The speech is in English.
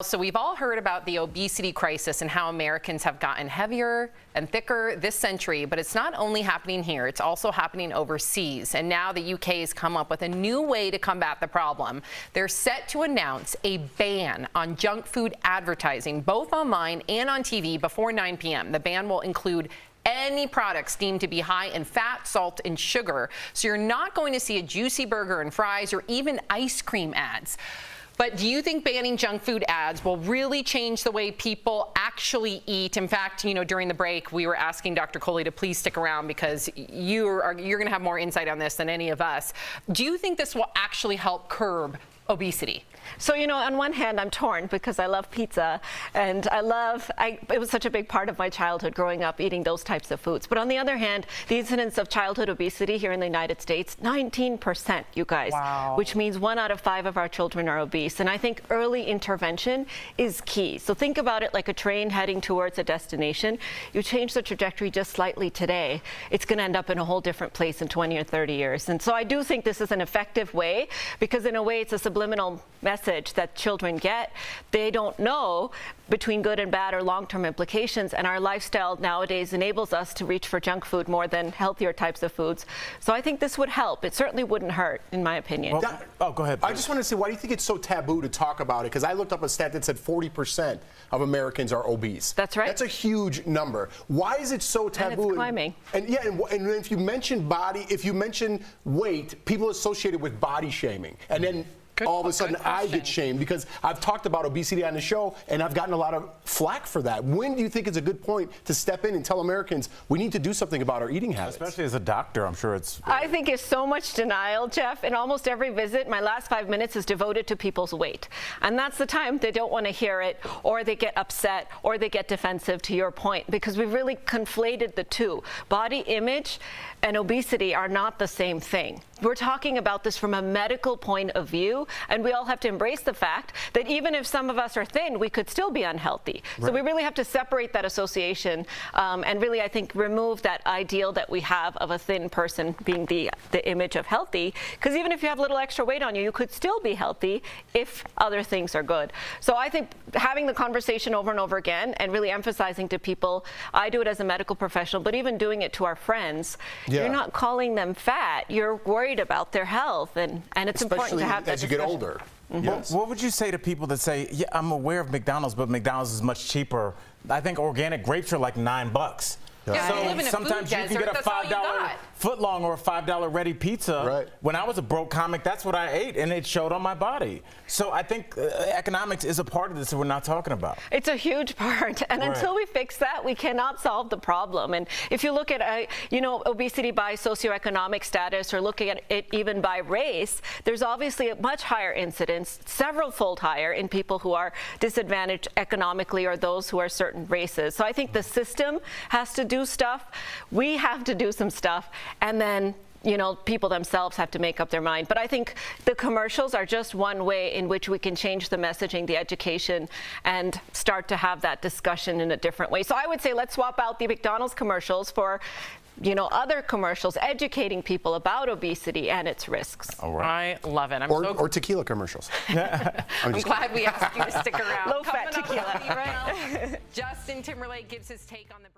So we've all heard about the obesity crisis and how Americans have gotten heavier and thicker this century, but it's not only happening here, it's also happening overseas. And now the UK has come up with a new way to combat the problem. They're set to announce a ban on junk food advertising, both online and on TV, before 9 p.m. The ban will include any products deemed to be high in fat, salt, and sugar. So you're not going to see a juicy burger and fries or even ice cream ads. But do you think banning junk food ads will really change the way people actually eat? In fact, during the break, we were asking Dr. Coley to please stick around because you're going to have more insight on this than any of us. Do you think this will actually help curb obesity? So, on one hand, I'm torn because I love pizza and it was such a big part of my childhood growing up eating those types of foods. But on the other hand, the incidence of childhood obesity here in the United States, 19%, you guys, wow. Which means 1 out of 5 of our children are obese. And I think early intervention is key. So think about it like a train heading towards a destination. You change the trajectory just slightly today, it's going to end up in a whole different place in 20 or 30 years. And so I do think this is an effective way because in a way it's a subliminal message that children get. They don't know between good and bad or long-term implications, and our lifestyle nowadays enables us to reach for junk food more than healthier types of foods. So I think this would help. It certainly wouldn't hurt, in my opinion. Well, go ahead. I just want to say, why do you think it's so taboo to talk about it? Because I looked up a stat that said 40% of Americans are obese. That's right. That's a huge number. Why is it so taboo? And it's climbing. And if you mention if you mention weight, people associate it with body shaming. And then all of a sudden I get shamed because I've talked about obesity on the show and I've gotten a lot of flack for that. When do you think it's a good point to step in and tell Americans we need to do something about our eating habits? Especially as a doctor, I'm sure it's... I think it's so much denial, Jeff. In almost every visit, my last 5 minutes is devoted to people's weight. And that's the time they don't want to hear it, or they get upset, or they get defensive, to your point, because we've really conflated the two. Body image and obesity are not the same thing. We're talking about this from a medical point of view, and we all have to embrace the fact that even if some of us are thin, we could still be unhealthy. Right. So we really have to separate that association and really, I think, remove that ideal that we have of a thin person being the image of healthy, because even if you have a little extra weight on you, you could still be healthy if other things are good. So I think having the conversation over and over again and really emphasizing to people, I do it as a medical professional, but even doing it to our friends, you're not calling them fat, you're worried about their health, and it's important to have that discussion. As you get older. Mm-hmm. Yes. What would you say to people that say, yeah, I'm aware of McDonald's, but McDonald's is much cheaper? I think organic grapes are like $9. Yeah, so sometimes you can get a $5 footlong or a $5 ready pizza. Right. When I was a broke comic, that's what I ate, and it showed on my body. So I think economics is a part of this that we're not talking about. It's a huge part, and until we fix that, we cannot solve the problem. And if you look at obesity by socioeconomic status, or looking at it even by race, there's obviously a much higher incidence, several-fold higher, in people who are disadvantaged economically or those who are certain races. So I think the system has to do stuff, we have to do some stuff, and then people themselves have to make up their mind. But I think the commercials are just one way in which we can change the messaging, the education, and start to have that discussion in a different way. So I would say let's swap out the McDonald's commercials for other commercials educating people about obesity and its risks. All right. I love it. Or tequila commercials. I'm glad we asked you to stick around. Low-fat tequila. Right. Justin Timberlake gives his take on the